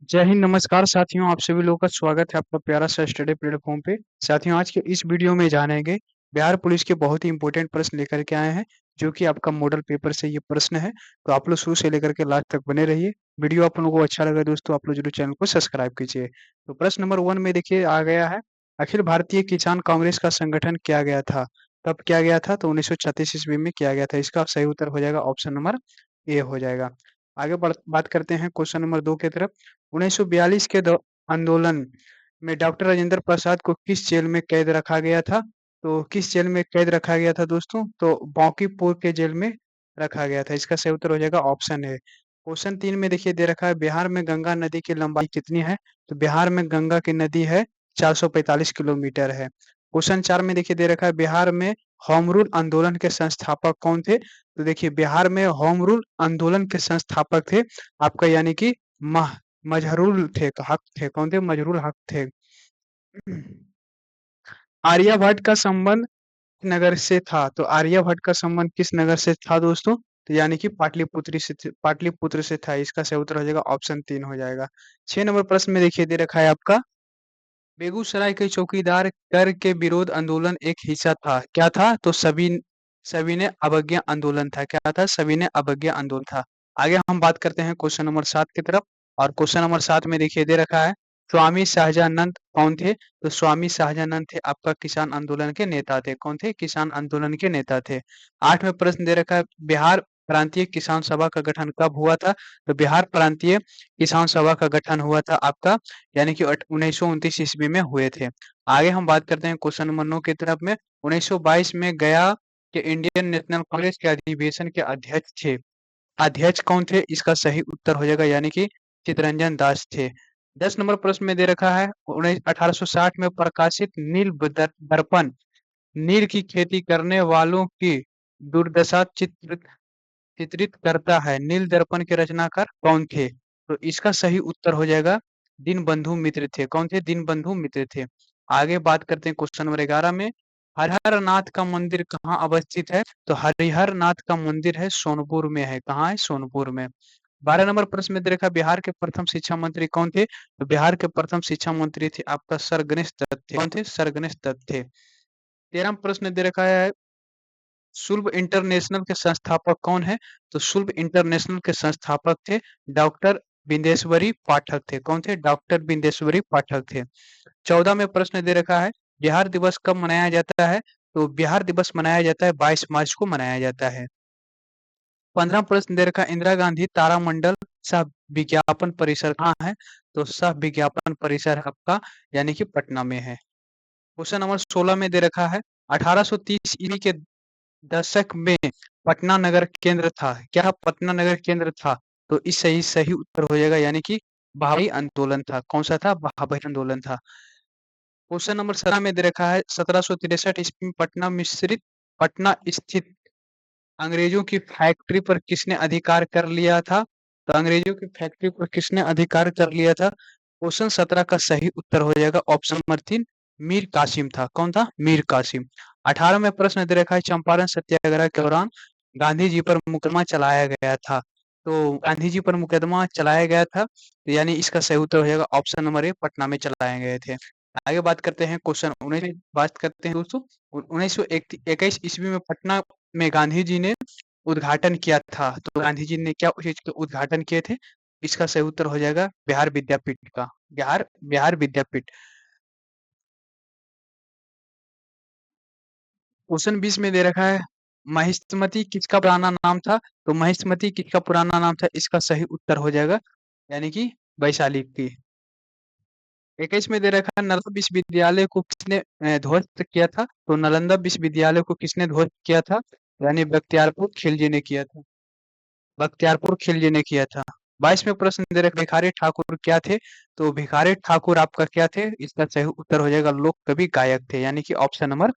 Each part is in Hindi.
जय हिंद, नमस्कार साथियों। आप सभी लोगों का स्वागत है आपका प्यारा सा स्टडी प्लेटफॉर्म पे। साथियों, आज के इस वीडियो में जानेंगे बिहार पुलिस के बहुत ही इंपॉर्टेंट प्रश्न लेकर के आए हैं, जो कि आपका मॉडल पेपर से ये प्रश्न है। तो आप लोग शुरू से लेकर के लास्ट तक बने रहिए। वीडियो आप लोगों को अच्छा लगा दोस्तों, आप लोग जरूर चैनल को सब्सक्राइब कीजिए। तो प्रश्न नंबर 1 में देखिए आ गया है, अखिल भारतीय किसान कांग्रेस का संगठन किया गया था। कब किया गया था? तो 1936 ईस्वी में किया गया था। इसका सही उत्तर हो जाएगा ऑप्शन नंबर ए हो जाएगा। आगे बात करते हैं क्वेश्चन नंबर 2 की तरफ। 1942 के आंदोलन में डॉक्टर राजेंद्र प्रसाद को किस जेल में कैद रखा गया था? तो किस जेल में कैद रखा गया था दोस्तों? तो बांकीपुर के जेल में रखा गया था। इसका सही उत्तर हो जाएगा ऑप्शन है। क्वेश्चन 3 में देखिए दे रखा है, बिहार में गंगा नदी की लंबाई कितनी है? तो बिहार में गंगा की नदी है 445 किलोमीटर है। क्वेश्चन 4 में देखिए दे रखा है, बिहार में होम रूल आंदोलन के संस्थापक कौन थे? तो देखिए बिहार में होम रूल आंदोलन के संस्थापक थे आपका यानी कि मजहरूल थे, हक थे। कौन थे? मजहरूल हक थे। आर्यभट्ट का संबंध नगर से था। तो आर्यभट्ट का संबंध किस नगर से था दोस्तों? तो यानी कि पाटलिपुत्र से था। इसका सही उत्तर हो जाएगा ऑप्शन 3 हो जाएगा। 6 नंबर प्रश्न में देखिए दे रखा है आपका, बेगूसराय के चौकीदार कर के विरोध आंदोलन एक हिस्सा था। क्या था? तो सविनय अवज्ञा आंदोलन था। क्या था? सविनय अवज्ञा आंदोलन था। आगे हम बात करते हैं क्वेश्चन नंबर 7 की तरफ। और क्वेश्चन नंबर 7 में देखिए दे रखा है, स्वामी शाहजानंद कौन थे? तो स्वामी शाहजानंद थे आपका किसान आंदोलन के नेता थे। कौन थे? किसान आंदोलन के नेता थे। 8 में प्रश्न दे रखा है, बिहार प्रांतीय किसान सभा का गठन कब हुआ था? तो बिहार प्रांतीय किसान सभा का गठन हुआ था आपका यानी कि 1929 ईस्वी में हुए थे। आगे हम बात करते हैं क्वेश्चन नंबर 9 की तरफ में। 1922 में गया के इंडियन नेशनल कांग्रेस के अधिवेशन के अध्यक्ष थे। अध्यक्ष कौन थे? इसका सही उत्तर हो जाएगा यानी कि चितरंजन दास थे। 10 नंबर प्रश्न में दे रखा है, 1860 में प्रकाशित नील दर्पण नील की खेती करने वालों की दुर्दशा चित्रित करता है। नील दर्पण के रचनाकार कौन थे? तो इसका सही उत्तर हो जाएगा दीनबंधु मित्र थे। कौन थे? दीनबंधु मित्र थे। आगे बात करते हैं क्वेश्चन नंबर 11 में, हरिहर नाथ का मंदिर कहाँ अवस्थित है? तो हरिहर नाथ का मंदिर है सोनपुर में है। कहाँ है? सोनपुर में। 12 नंबर प्रश्न में देखा, बिहार के प्रथम शिक्षा मंत्री कौन थे? तो बिहार के प्रथम शिक्षा मंत्री थे आपका सर गणेश दत्त थे। कौन थे? सर गणेश दत्त थे। 13 प्रश्न दे रखा है, शुल्ब इंटरनेशनल के संस्थापक कौन है? तो शुल्ब इंटरनेशनल के संस्थापक थे डॉक्टर बिंदेश्वरी पाठक थे। कौन थे? डॉक्टर बिंदेश्वरी पाठक थे। 14 में प्रश्न दे रखा है, बिहार दिवस कब मनाया जाता है? तो बिहार दिवस मनाया जाता है 22 मार्च को मनाया जाता है। 15 प्रश्न दे रखा है, इंदिरा गांधी तारामंडल सह विज्ञापन परिसर कहाँ है? तो सह विज्ञापन परिसर आपका यानी कि पटना में है। क्वेश्चन नंबर 16 में दे रखा है, 1830 ईस्वी के दशक में पटना नगर केंद्र था। क्या पटना नगर केंद्र था? तो इस सही सही उत्तर हो जाएगा यानी कि भाई आंदोलन था। कौन सा था? भाई आंदोलन था। क्वेश्चन नंबर 17 में दे रखा है, 1763 ईस्वी में पटना स्थित अंग्रेजों की फैक्ट्री पर किसने अधिकार कर लिया था? तो अंग्रेजों की फैक्ट्री पर किसने अधिकार कर लिया था? क्वेश्चन 17 का सही उत्तर हो जाएगा ऑप्शन नंबर 3, मीर कासिम था। कौन था? मीर कासिम। 18 में प्रश्न दे रखा है, चंपारण सत्याग्रह के दौरान गांधी जी पर मुकदमा चलाया गया था। तो गांधी जी पर मुकदमा चलाया गया था, तो यानी इसका सही उत्तर हो जाएगा ऑप्शन नंबर ए, पटना में चलाए गए थे। आगे बात करते हैं क्वेश्चन 19 में बात करते हैं दोस्तों। 1921 ईस्वी में पटना में गांधी जी ने उद्घाटन किया था। तो गांधी जी ने क्या चीज के उद्घाटन किए थे? इसका सही उत्तर हो जाएगा बिहार विद्यापीठ का। बिहार विद्यापीठ। क्वेश्चन 20 में दे रखा है, महिष्मति किसका पुराना नाम था? तो महिष्मति किसका पुराना नाम था? इसका सही उत्तर हो जाएगा यानी कि वैशाली की। 21 में दे रखा है, नालंदा विश्वविद्यालय को किसने ध्वस्त किया था? तो नालंदा विश्वविद्यालय को किसने ध्वस्त किया था? यानी बख्तियारपुर खिलजी ने किया था। बख्तियारपुर खिलजी ने किया था। 22 में प्रश्न दे रखा, भिखारी ठाकुर क्या थे? तो भिखारी ठाकुर आपका क्या थे? इसका सही उत्तर हो जाएगा लोक कवि गायक थे, यानी कि ऑप्शन नंबर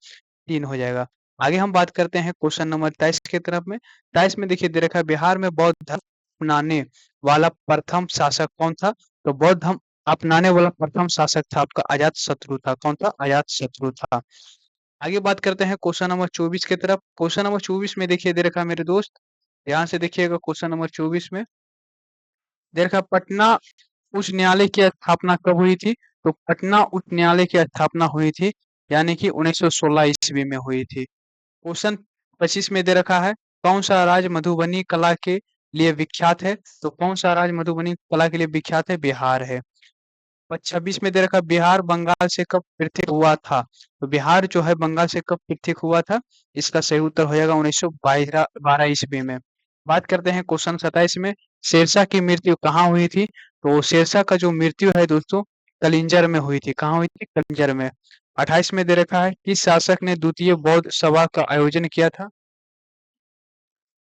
3 हो जाएगा। आगे हम बात करते हैं क्वेश्चन नंबर 23 की तरफ में। 23 में देखिए दे रखा है, बिहार में बौद्ध धर्म अपनाने वाला प्रथम शासक कौन था? तो बौद्ध धर्म अपनाने वाला प्रथम शासक था आपका अजात शत्रु था। कौन था? अजात शत्रु था। आगे बात करते हैं क्वेश्चन नंबर 24 की तरफ। क्वेश्चन नंबर 24 में देखिए दे रखा है मेरे दोस्त, ध्यान से देखिएगा। क्वेश्चन नंबर 24 में दे रखा है, पटना उच्च न्यायालय की स्थापना कब हुई थी? तो पटना उच्च न्यायालय की स्थापना हुई थी, यानी कि 1916 ईस्वी में हुई थी। क्वेश्चन 25 में दे रखा है, कौन सा राज्य मधुबनी कला के लिए विख्यात है? तो कौन सा राज्य मधुबनी कला के लिए विख्यात है? बिहार है। 26 में दे रखा है, बिहार बंगाल से कब पृथक हुआ था? तो बिहार जो है बंगाल से कब पृथक हुआ था? इसका सही उत्तर हो जाएगा 1912 12 ईस्वी में। बात करते हैं क्वेश्चन 27 में, शेरशाह की मृत्यु कहाँ हुई थी? तो शेरशाह का जो मृत्यु है दोस्तों, कलिंजर में हुई थी। कहाँ हुई थी? कलिंजर में। 28 में दे रखा है, किस शासक ने द्वितीय बौद्ध सभा का आयोजन किया था?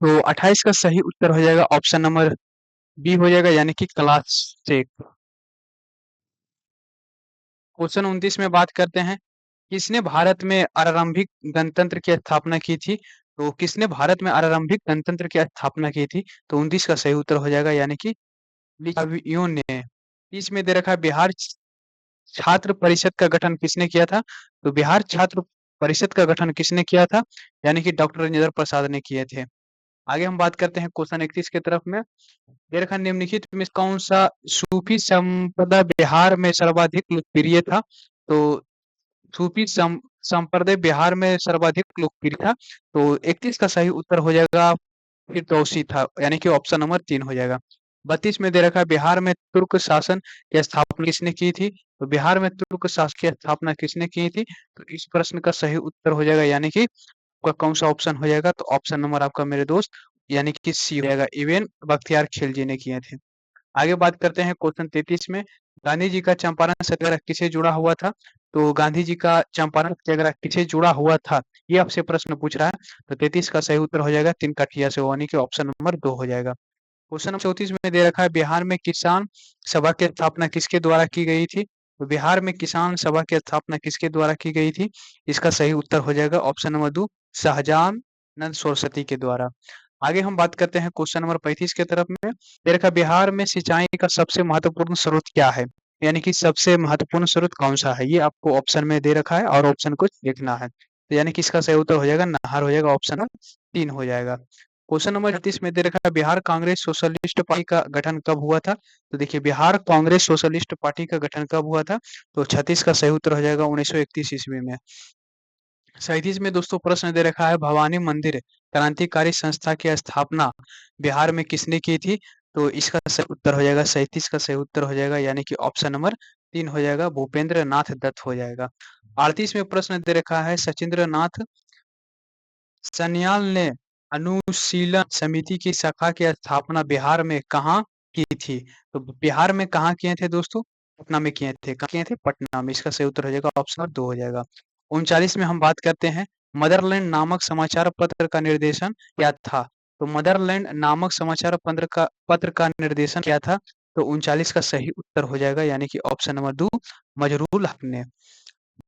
तो 28 का सही उत्तर हो जाएगा ऑप्शन नंबर बी हो जाएगा, यानी कि क्लास चेक। क्वेश्चन 29 में बात करते हैं, किसने भारत में आरंभिक गणतंत्र की स्थापना की थी? तो किसने भारत में आरंभिक गणतंत्र की स्थापना की थी? तो 29 का सही उत्तर हो जाएगा, यानी कि लिच्छवियों ने। 30 में दे रखा है, बिहार छात्र परिषद का गठन किसने किया था? तो बिहार छात्र परिषद का गठन किसने किया था? यानी कि डॉक्टर राजेंद्र प्रसाद ने किए थे। आगे हम बात करते हैं क्वेश्चन 31 की तरफ में। दे रखा है, निम्नलिखित में कौन सा सूफी संपदा बिहार में सर्वाधिक लोकप्रिय था? तो सूफी संप्रदाय बिहार में सर्वाधिक लोकप्रिय था। तो 31 का सही उत्तर हो जाएगा फिरदौसी था, यानी कि ऑप्शन नंबर 3 हो जाएगा। 32 में दे रखा है, बिहार में तुर्क शासन की स्थापना किसने की थी? तो बिहार में तुर्क शासन की स्थापना किसने की थी? तो इस प्रश्न का सही उत्तर हो जाएगा, यानी कि आपका कौन सा ऑप्शन हो जाएगा? तो ऑप्शन नंबर आपका मेरे दोस्त, यानी कि सी हो जाएगा, इवेन बख्तियार खिलजी ने किए थे। आगे बात करते हैं क्वेश्चन 33 में, गांधी जी का चंपारण सत्याग्रह किसे जुड़ा हुआ था? तो गांधी जी का चंपारण सत्याग्रह किसे जुड़ा हुआ था, ये आपसे प्रश्न पूछ रहा है। तो 33 का सही उत्तर हो जाएगा तिनकठिया से, यानी कि ऑप्शन नंबर 2 हो जाएगा। क्वेश्चन नंबर 34 में दे रखा है, बिहार में किसान सभा की स्थापना किसके द्वारा की गई थी? तो बिहार में किसान सभा की स्थापना किसके द्वारा की गई थी? इसका सही उत्तर हो जाएगा ऑप्शन नंबर 2, शाहजाहान सरस्वती के द्वारा। आगे हम बात करते हैं क्वेश्चन नंबर 35 के तरफ में। दे रखा है, बिहार में सिंचाई का सबसे महत्वपूर्ण स्रोत क्या है? यानी कि सबसे महत्वपूर्ण स्रोत कौन सा है, ये आपको ऑप्शन में दे रखा है और ऑप्शन को देखना है। तो यानी कि इसका सही उत्तर हो जाएगा नहर हो जाएगा, ऑप्शन नंबर 3 हो जाएगा। क्वेश्चन नंबर 36 में दे रखा है, बिहार कांग्रेस सोशलिस्ट पार्टी का गठन कब हुआ था? तो देखिए, बिहार कांग्रेस सोशलिस्ट पार्टी का गठन कब हुआ था? तो 36 का सही उत्तर हो जाएगा 1931 ईस्वी में। 37 में दोस्तों प्रश्न दे रखा है, भवानी मंदिर क्रांतिकारी संस्था की स्थापना बिहार में किसने की थी? तो इसका सही उत्तर हो जाएगा, 37 का सही उत्तर हो जाएगा, यानी कि ऑप्शन नंबर 3 हो जाएगा, भूपेंद्र नाथ दत्त हो जाएगा। 38 में प्रश्न दे रखा है, सचिंद्र नाथ सन्याल ने अनुशीलन समिति की शाखा की स्थापना बिहार में कहाँ की थी? तो बिहार में कहाँ किए थे दोस्तों? पटना में किए थे। कहाँ किए थे? पटना में। इसका सही उत्तर हो जाएगा ऑप्शन नंबर 2 हो जाएगा। 39 में हम बात करते हैं, मदरलैंड नामक समाचार पत्र का निर्देशन क्या था? तो मदरलैंड नामक समाचार पत्र का निर्देशन क्या था? तो 39 का सही उत्तर हो जाएगा, यानी कि ऑप्शन नंबर 2, मजरूल हक ने।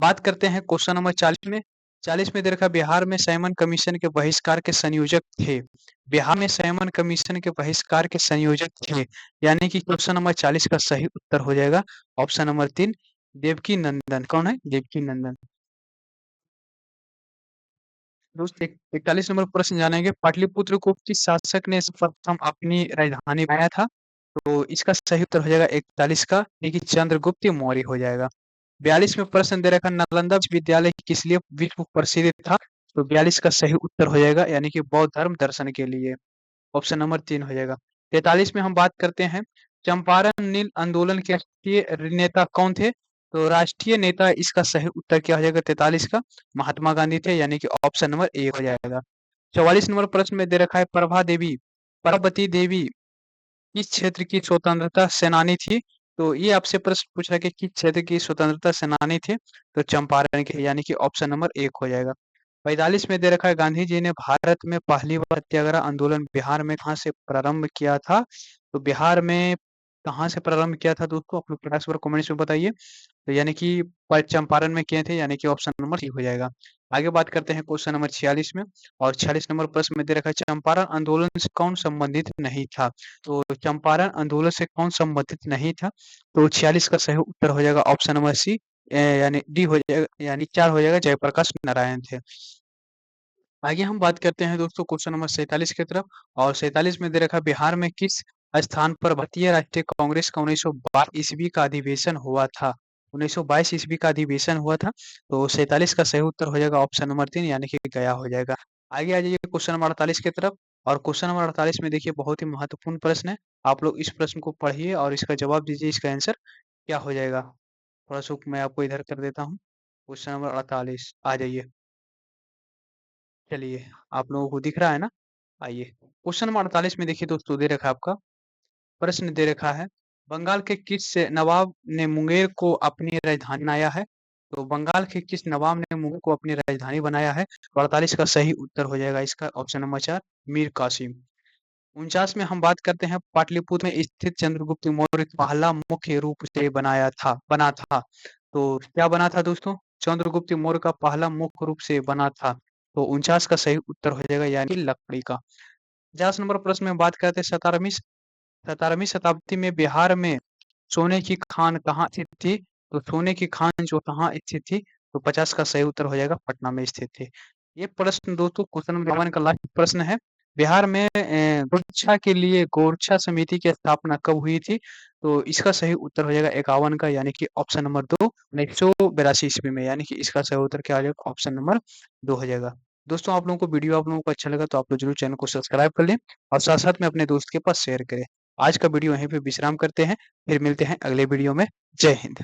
बात करते हैं क्वेश्चन नंबर 40 में। 40 में दे रखा, बिहार में साइमन कमीशन के बहिष्कार के संयोजक थे। बिहार में साइमन कमीशन के बहिष्कार के संयोजक थे, यानी कि क्वेश्चन नंबर 40 का सही उत्तर हो जाएगा ऑप्शन नंबर 3, देवकी नंदन। कौन है? देवकी नंदन। दोस्त 41 नंबर प्रश्न जानेंगे, पाटलिपुत्र को किस शासक ने सर्वप्रथम अपनी राजधानी बनाया था? तो इसका सही उत्तर हो जाएगा 41 का, यानी कि चंद्रगुप्त मौर्य हो जाएगा। 42 में प्रश्न दे रखा, नालंदा विश्वविद्यालय किस लिए विश्व प्रसिद्ध था? तो 42 का सही उत्तर हो जाएगा, यानी कि बौद्ध धर्म दर्शन के लिए, ऑप्शन नंबर 3 हो जाएगा। 43 में हम बात करते हैं, चंपारण नील आंदोलन के राष्ट्रीय नेता कौन थे? तो राष्ट्रीय नेता, इसका सही उत्तर क्या हो जाएगा 43 का, महात्मा गांधी थे, यानी कि ऑप्शन नंबर 1 हो जाएगा। 44 नंबर प्रश्न में दे रखा है, प्रभावती देवी किस क्षेत्र की स्वतंत्रता सेनानी थी? तो ये आपसे प्रश्न पूछ रहा है कि किस क्षेत्र की स्वतंत्रता सेनानी थे? तो चंपारण के, यानी कि ऑप्शन नंबर 1 हो जाएगा। 45 में दे रखा है, गांधी जी ने भारत में पहली बार सत्याग्रह आंदोलन बिहार में कहाँ से प्रारंभ किया था? तो बिहार में कहाँ से प्रारंभ किया था दोस्तों? अपने प्रयास पर कमेंट्स में बताइए। तो यानी कि चंपारण में किए थे, यानी कि ऑप्शन नंबर सी हो जाएगा। आगे बात करते हैं क्वेश्चन नंबर 46 में, और 46 नंबर प्रश्न में दे रखा है, चंपारण आंदोलन से कौन संबंधित नहीं था? तो चंपारण आंदोलन से कौन संबंधित नहीं था? तो 46 का सही उत्तर हो जाएगा ऑप्शन नंबर सी, यानी डी हो जाएगा, यानी 4 हो जाएगा, जयप्रकाश नारायण थे। आगे हम बात करते हैं दोस्तों क्वेश्चन नंबर 47 की तरफ, और 47 में दे रखा है, बिहार में किस स्थान पर भारतीय राष्ट्रीय कांग्रेस का 1922 ईस्वी का अधिवेशन हुआ था? 1922 ईस्वी का अधिवेशन हुआ था, तो 47 का सही उत्तर हो जाएगा ऑप्शन नंबर 3 यानी कि गया हो जाएगा। आगे आ जाइए क्वेश्चन नंबर 48 की तरफ और क्वेश्चन नंबर 48 में देखिए बहुत ही महत्वपूर्ण प्रश्न है। आप लोग इस प्रश्न को पढ़िए और इसका जवाब दीजिए, इसका आंसर क्या हो जाएगा? थोड़ा-सा मैं आपको इधर कर देता हूँ। क्वेश्चन नंबर 48 आ जाइए। चलिए, आप लोगों को दिख रहा है ना? आइए। क्वेश्चन नंबर 48 में देखिए दोस्तों दे रखा है आपका, प्रश्न दे रखा है, बंगाल के किस नवाब ने मुंगेर को अपनी राजधानी बनाया है? तो बंगाल के किस नवाब ने मुंगेर को अपनी राजधानी बनाया है? तो 48 का सही उत्तर हो जाएगा इसका ऑप्शन नंबर 4 मीर कासिम। 49 में हम बात करते हैं पाटलिपुत्र में स्थित चंद्रगुप्त मौर्य पहला मुख्य रूप से बना था। तो क्या बना था दोस्तों? चंद्रगुप्त मौर्य का पहला मुख्य रूप से बना था। तो 49 का सही उत्तर हो जाएगा यानी कि लकड़ी का। 50 नंबर प्रश्न में बात करते हैं 17वीं शताब्दी में बिहार में सोने की खान कहाँ स्थित थी? तो सोने की खान जो कहाँ स्थित थी? तो 50 का सही उत्तर हो जाएगा पटना में स्थित थी। ये प्रश्न दोस्तों क्वेश्चन नंबर 51 का लास्ट प्रश्न है। बिहार में गोरक्षा के लिए गोरक्षा समिति की स्थापना कब हुई थी? तो इसका सही उत्तर हो जाएगा 51 का यानी कि ऑप्शन नंबर 2 1982 ईस्वी में यानी कि इसका सही उत्तर क्या हो जाएगा? ऑप्शन नंबर 2 हो जाएगा। दोस्तों आप लोगों को अच्छा लगा तो आप लोग जरूर चैनल को सब्सक्राइब कर लें और साथ-साथ में अपने दोस्त के पास शेयर करें। आज का वीडियो यहीं पे विश्राम करते हैं, फिर मिलते हैं अगले वीडियो में। जय हिंद।